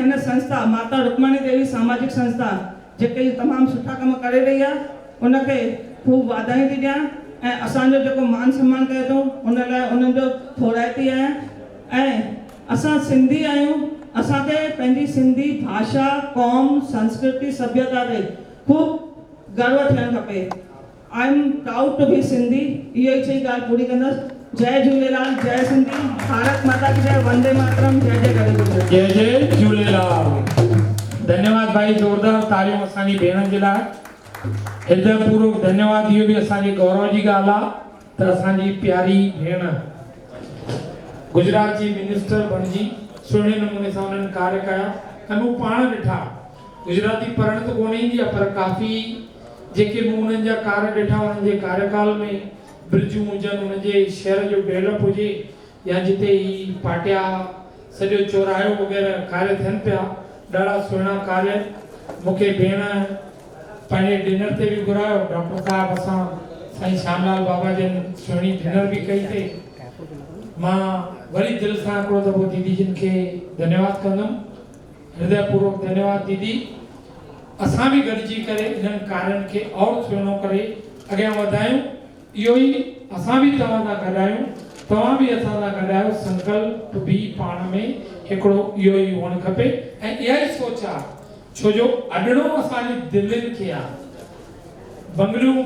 हिन संस्था माता रुक्मणी देवी सामाजिक संस्था जेके तमामु सुठा कम करे रही आहे उनखे खूब वाधायूं थी ॾियां ऐं असांजो जेको मान सम्मान कयो अथऊं उन लाइ उन्हनि जो थोराइती आहियां। ऐं असां सिंधी आहियूं, असांखे पंहिंजी सिंधी भाषा क़ौम संस्कृति सभ्यता ते खूब गर्व थियणु खपे। I am proud to be Sindhi. इहो ई चई ॻाल्हि पूरी कंदसि। जय झूलेलाल, जय सिंधी, भारत माता की जय, वंदे मातरम, जय जय गणेश, जय जय झूलेलाल। धन्यवाद भाई, जोरदार तालियूं असांजी भेण जे लाइ। हृदयपूर्वक धन्यवाद। इहो बि असांजे गौरव जी ॻाल्हि आहे त असांजी प्यारी भेण गुजरात जी मिनिस्टर बणिजी सुहिणे नमूने सां उन्हनि कार्य कया ऐं मूं पाण ॾिठा। गुजराती पढ़ण त कोन ईंदी आहे पर काफ़ी जेके मूं उन्हनि जा कार्य ॾिठा उन्हनि जे कार्यकाल में ब्रिजूं हुजनि, उन्हनि जे शहर जो डेवलप हुजे या जिते ही पाटिया सॼो चौराहो वग़ैरह कार्य थियनि पिया, ॾाढा सुहिणा कार्य। मूंखे भेण पंहिंजे डिनर ते बि घुरायो। डॉक्टर साहब असां साईं श्यामलाल बाबा जन सुहिणी डिनर बि कई थे। मां वरी दिलि सां हिकिड़ो दफ़ो दीदी जिन खे धन्यवाद कंदुमि। हृदयपूर्वक धन्यवाद दीदी। असां बि गॾिजी करे इन्हनि कार्यनि खे और सुहिणो करे अॻियां वधायूं। इहो ई असां बि तव्हां सां गॾायूं, तव्हां बि असां सां गॾायो। संकल्प बि पाण में हिकिड़ो इहो ई हुअणु खपे ऐं इहा ई सोच आहे। छो जो अॾणो असांजी दिलनि खे आहे। बंगलियूं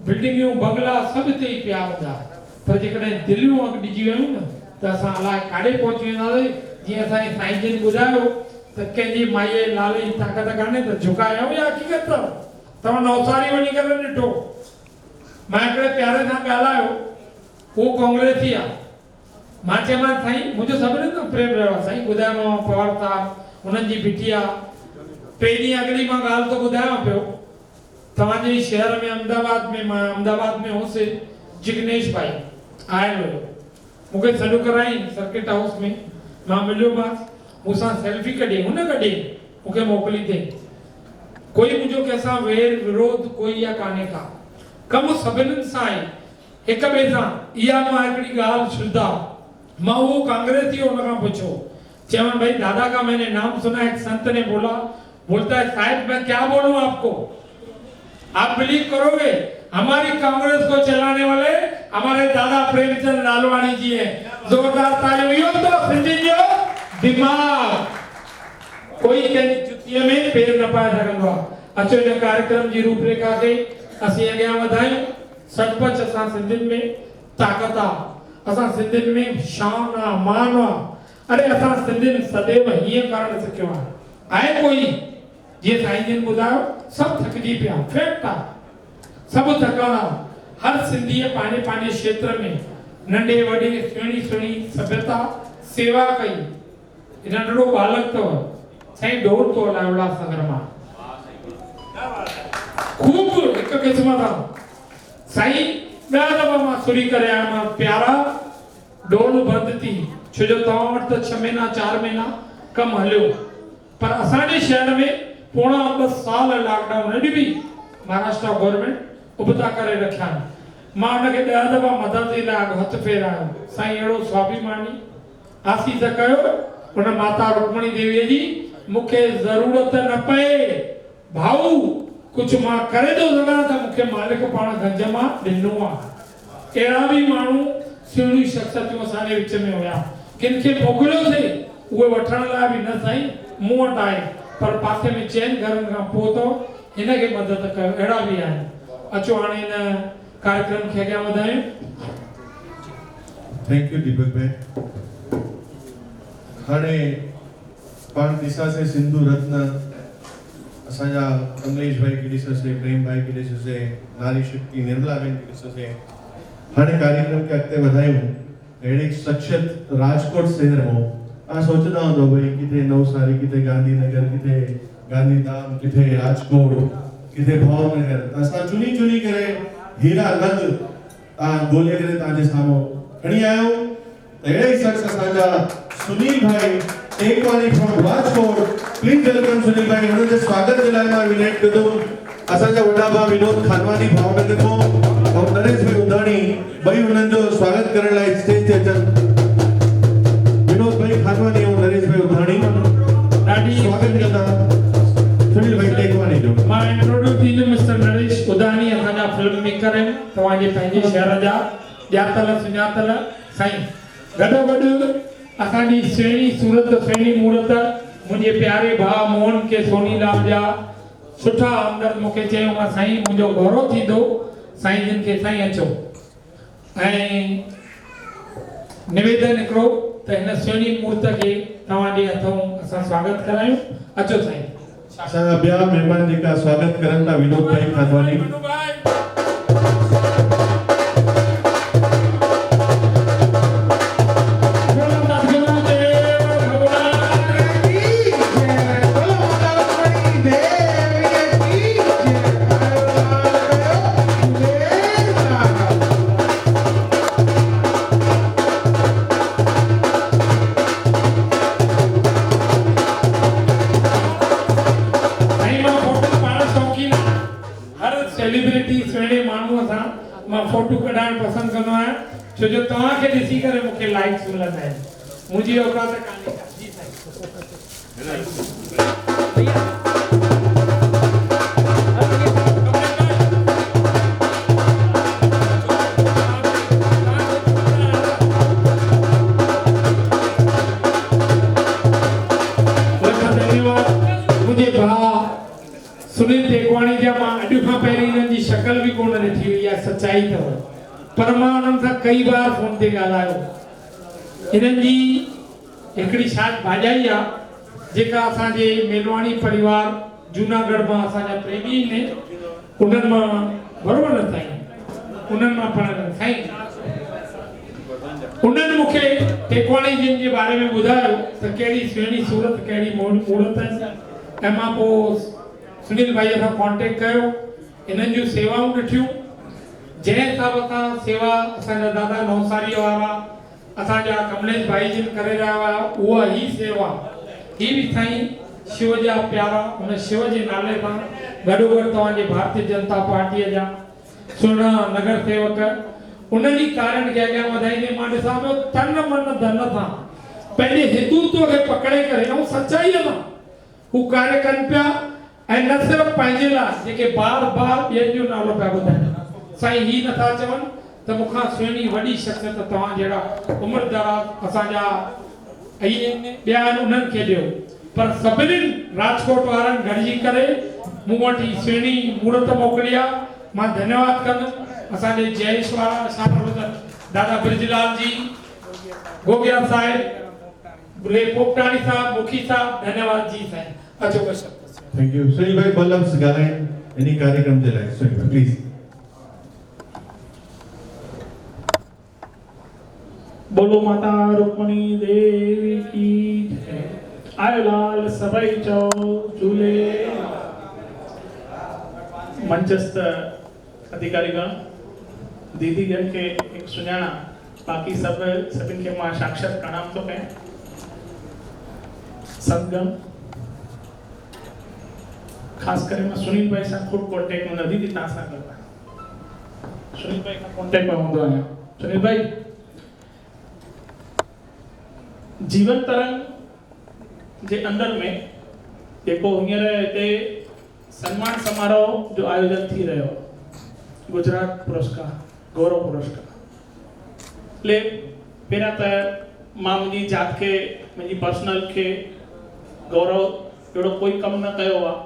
बिल्डिंगियूं बंगला सभु हिते ई पिया हूंदा, पर जेकॾहिं दिलियूं अॻिजी वियूं न त असां अलाए काॾे पहुची वेंदासीं। जीअं असांजे साईं जिन ॿुधायो त कंहिंजी माईअ लाल जी ताक़त कान्हे त झुकायो या हक़ीक़त अथव। तव्हां नवसारी वञी करे ॾिठो। मां हिकिड़े प्यारे सां ॻाल्हायो, उहो कांग्रेसी आहे। मां चयोमांसि साईं मुंहिंजो सभिनी खां प्रेम रहियो आहे साईं। ॿुधायोमांव पवार साहब हुननि जी बिटिया। टे ॾींहं अॻिली मां ॻाल्हि थो ॿुधायां पियो। तव्हांजे ई शहर में अहमदाबाद में, मां अहमदाबाद में हुउसि, जिग्नेश भाई आयल हुयो। मूंखे सॾु कराई सर्किट हाउस में। मां मिलियोमांसि, मूंसां सेल्फी कढी, हुन कढी मूंखे मोकिली अथई। कोई मुंहिंजो कंहिंसां वेर विरोध कोई या कान्हे का, कमु सभिनीनि सां आहे, हिक ॿिए सां। इहा मां हिकिड़ी ॻाल्हि श्रद्धा, मां उहो कांग्रेसी हुन खां पुछो, चवनि भाई दादा का मैंने नाम सुना। एक संत ने बोलता है साहब मैं क्या बोलूं आपको, आप बिलीव करोगे हमारी कांग्रेस को चलाने वाले हमारे दादा प्रेमचंद लालवाणी जी हैं। जोरदार तालियों। तो सिंधी जो दिमाग कोई कंहिंजी जुतीअ में पेर न पाए सघंदो आहे। अचो हिन कार्यक्रम जी रूपरेखा खे असीं अॻियां वधायूं। सचपच असां सिंधियुनि में ताक़त आहे, असां सिंधियुनि में शान आहे, मान आहे। अरे असां सिंधियुनि सदैव हीअं करणु सिखियो आहे कोई। जीअं साईं जिन ॿुधायो सभु थकिजी पिया, फैक्ट आहे, सभु थकण आहे। हर सिंधीअ पंहिंजे पंहिंजे क्षेत्र में नंढे वॾे सुहिणी सुहिणी सभ्यता सेवा कई। नंढड़ो बालक अथव साईं ढोल थो हलाए उल्हासनगर मां, खूब हिक क़िस्म सां साईं। ॿिया दफ़ा मां सुरी करे आयो मां, प्यारा ढोल बंदि थी, छो जो तव्हां वटि त 6 महीना 4 महीना कमु हलियो, पर असांजे शहर में पोणा 2 साल लॉकडाउन अॼु बि महाराष्ट्र गवर्नमेंट उबता करे रखिया। मां हुनखे 10 दफ़ा मदद जे लाइ हथ फेरायो। साईं अहिड़ो स्वाभिमानी आसीस कयो उन माता रुक्मणी देवीअ जी, मूंखे ज़रूरत न पए भाऊ, कुझु मां करे थो सघां त मूंखे मालिक पाण गंज मां ॾिनो आहे। अहिड़ा बि माण्हू सुहिणी शख़्सियतूं असांजे विच में हुया। किन खे मोकिलियोसीं उहे वठण लाइ बि न साईं मूं वटि आहे, पर पासे में चइनि घरनि खां पोइ तो हिनखे मदद कयो। अहिड़ा बि आहिनि। अचो हाणे हिन कार्यक्रम खे अॻियां वधायूं। थैंक यू दीपक भाई। हाणे पाण ॾिसासीं सिंधु रत्न असांजा कमलेश भाई खे ॾिसोसीं, प्रेम भाई खे ॾिसोसीं, नारी शक्ति निर्मला बेन खे ॾिसोसीं। हाणे कार्यक्रम खे अॻिते वधायूं। अहिड़ी शख्सियत राजकोट शहर में तव्हां सोचंदा हूंदो भई किथे नवसारी, किथे गांधीनगर, किथे गांधीधाम, किथे राजकोट, किथे भावनगर, त असां चुनी चुनी करे हीरा नंद तव्हां ॻोल्हे करे तव्हांजे साम्हूं खणी आया आहियूं। त अहिड़े ई शख़्स असांजा सुनील भाई Tekwani from Rajkot. Please welcome Sunil भाई। हुननि जे स्वागत जे लाइ मां विनती कंदुमि असांजा वॾा भाउ विनोद खानवानी भावनगर खां ऐं नरेश भाई उधाणी ॿई हुननि जो स्वागत करण लाइ स्टेज ते अचनि। विनोद भाई खानवानी ऐं नरेश भाई उधाणी। ॾाढी ख़ाली स्वागत कंदा सुनील भाई टेकवानी जो मां इंट्रोड्यूस थींदुमि मिस्टर नरेश उदानी असांजा फिल्म मेकर आहिनि तव्हांजे पंहिंजे शहर जा ॼातल सुञातल साईं गॾोगॾु असांजी सुहिणी सूरत सुहिणी मूरत मुंहिंजे प्यारे भाउ मोहन के सोनीलाल जा सुठा हमदर्द मूंखे चयो मां साईं मुंहिंजो गौरव थींदो साईं जिन खे साईं अचो ऐं निवेदन हिकिड़ो त हिन सुहिणी मूर्त खे तव्हांजे हथों असां स्वागत करायूं अचो साईं असांजा ॿिया महिमान जेका स्वागत करनि था विनोद भाई खानवानी फोटो कढाइण पसंद कंदो आहियां छो जो तव्हांखे ॾिसी करे मूंखे लाइक्स मिलंदा आहिनि मुंहिंजी औकात कान्हे जी मुंहिंजे भाउ सुनील टेकवाणी जा मां अॼु खां पहिरीं इन्हनि जी शक्ल बि कोन ॾिठी हुई आहे सच्चाई अथव पर मां उन्हनि सां कई बार फोन ते ॻाल्हायो इन्हनि जी हिकिड़ी शायदि भाॼाई आहे जेका असांजे मेलवाणी परिवार जूनागढ़ मां असांजा प्रेमी आहिनि उन्हनि मां बराबरि न साईं उन्हनि मां पाण साईं उन्हनि मूंखे टेकवाणी जिन जे बारे में ॿुधायो त कहिड़ी सुहिणी सूरत कहिड़ी मूरत आहिनि ऐं मां पोइ सुनील भाई सां कॉन्टेक्ट कयो इन्हनि जूं सेवाऊं ॾिठियूं जंहिं हिसाब सां सेवा असांजा दादा नौसारी वारा असांजा कमलेश भाई जिन करे रहिया हुआ उहा ई सेवा ही बि साईं शिव जा प्यारा हुन शिव जे नाले सां गॾोगॾु तव्हांजे भारतीय जनता पार्टीअ जा सुहिणा नगर सेवक उन्हनि ई कार्यनि खे अॻियां वधाईंदे मां ॾिसां पियो तन मन धन सां पंहिंजे हिंदुत्व खे पकड़े करे ऐं सचाईअ सां हू कार्य कनि पिया ऐं न सिर्फ़ पंहिंजे लाइ जेके बार बार ॿियनि जो नालो पिया ॿुधाइनि साईं ही नथा चवनि त मूंखां सुहिणी वॾी शख़्सियत तव्हां जहिड़ा उमिरि दराज़ असांजा ॿिया आहिनि उन्हनि खे ॾियो पर सभिनीनि राजकोट वारनि गॾिजी करे मूं वटि सुहिणी मूर्त मोकिली आहे मां धन्यवाद कंदुमि असांजे जयेश वारा शामिल दादा ब्रिजलाल जी गोगिया साहिब पोपटाणी साहब मुखी साहब धन्यवाद जी साईं अचो बस थैंक यू सुनील भाई बल्लभ ॻाल्हाइण इन कार्यक्रम जे लाइ सुनील भाई प्लीज बोलो माता रुक्मणी देवी की जय आयो लाल सभई चो झूले मंचस्थ अधिकारीगण दीदीगण के एक सुञाणा बाक़ी सभिनि खे मां साक्षात प्रणाम थो कयां संतगण खास करे मां सुनील भाई सां ख़ुदि कॉन्टेक्ट में नदी थी तव्हां सां गॾु सुनील भाई खां कॉन्टेक्ट में हूंदो आहियां सुनील भाई जीवन तरंग जे अंदर में जेको हींअर हिते सम्मान समारोह जो आयोजन थी रहियो गुजरात पुरस्कार गौरव पुरस्कार ले पहिरियां त मां मुंहिंजी जात खे मुंहिंजी पर्सनल खे गौरव अहिड़ो कोई कमु न कयो आहे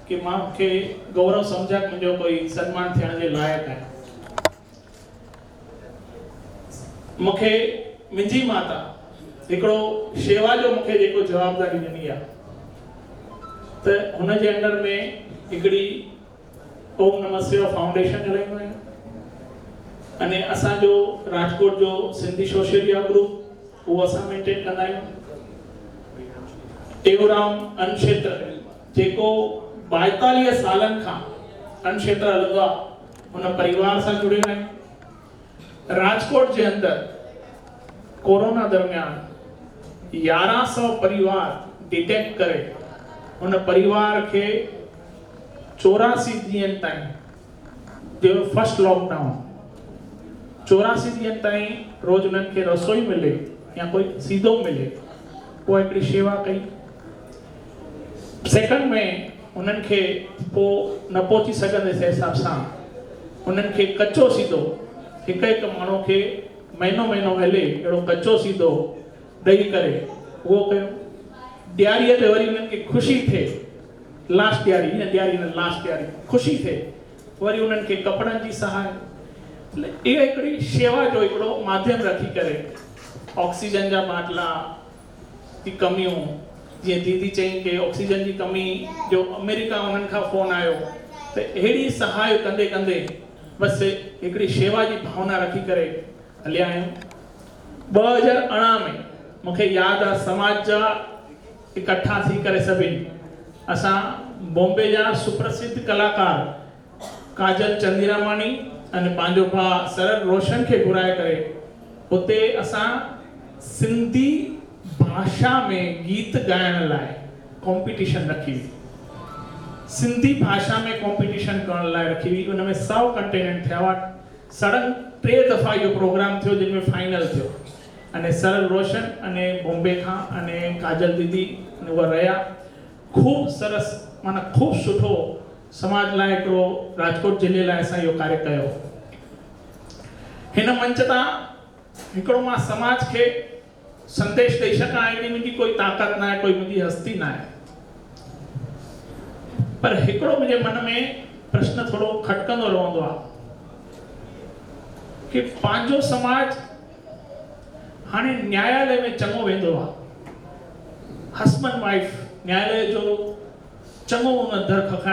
कि मां खे गौरव सम्झा मुंहिंजो कोई सन्मान थियण जे लाइक़ु आहे मूंखे मुंहिंजी माता हिकिड़ो शेवा जो मूंखे जेको जवाबदारी ॾिनी आहे त हुन जे अंदर में हिकिड़ी ओम नमः शिवाय फाउंडेशन हलाईंदो आहियां अने असांजो राजकोट जो सिंधी सोशल मीडिया ग्रुप उहो असां मेंटेन कंदा आहियूं टेऊराम अन्न क्षेत्र जेको 42 सालनि खां अन्न क्षेत्र हलंदो आहे हुन परिवार सां जुड़ियल आहियूं राजकोट जे अंदर कोरोना दरमियान 1100 परिवार डिटेक्ट करे उन परिवार के 84 ॾींहंनि ताईं जो फर्स्ट लॉकडाउन 84 ॾींहंनि ताईं रोज उन्हनि खे रसोई मिले या कोई सीधो मिले वो हिकिड़ी शेवा कई सेकंड में उन्हनि खे पोइ न पहुची सघंदे हिसाब सां उन्हनि खे कचो सीधो हिकु माण्हू खे महीनो हले अहिड़ो कचो सीधो ॾेई करे उहो कयो। ॾियारीअ ते वरी उन्हनि खे ख़ुशी थिए, लास्ट ॾियारी, हिन ॾियारी न लास्ट ॾियारी ख़ुशी थिए, वरी उन्हनि खे कपिड़नि जी सहाय। इहा हिकिड़ी शेवा जो हिकिड़ो माध्यम रखी करे ऑक्सीजन जा बाटला की कमियूं, जीअं दीदी चई कि ऑक्सीजन जी कमी जो अमेरिका उन्हनि खां फ़ोन आयो, त अहिड़ी सहाय कंदे कंदे बसि हिकिड़ी शेवा जी भावना रखी करे हलिया आहियूं। 2018 में मूंखे यादि आहे समाज जा इकट्ठा थी करे सभिनी असां बॉम्बे जा सुप्रसिद्ध कलाकार काजल चंदीरामानी अने पंहिंजो भाउ सरल रोशन खे घुराए करे उते असां सिंधी भाषा में गीत ॻाइण लाइ कॉम्पिटिशन रखी हुई। सिंधी भाषा में कॉम्पिटिशन करण लाइ रखी हुई। उन में 100 कंटेनेंट थिया हुआ। सड़न 3 दफ़ा इहो प्रोग्राम थियो जिन में फाइनल थियो अने सरल रोशन अने बॉम्बे खां अने काजल दीदी उहा रहिया। खूब सरस, माना खूब सुठो समाज लाइ हिकिड़ो राजकोट जिले लाइ असां इहो कार्य कयो। हिन मंच तां हिकिड़ो मां समाज खे संदेश ॾेई सघां, अहिड़ी मुंहिंजी कोई ताक़त न आहे, कोई मुंहिंजी हस्ती न आहे, पर हिकिड़ो मुंहिंजे मन में प्रश्न थोरो खटकंदो रहंदो आहे कि पंहिंजो समाज हाणे न्यायालय में चङो वेंदो आहे। हस्बैंड वाइफ न्यायालय जो चङो उन दर खखाइण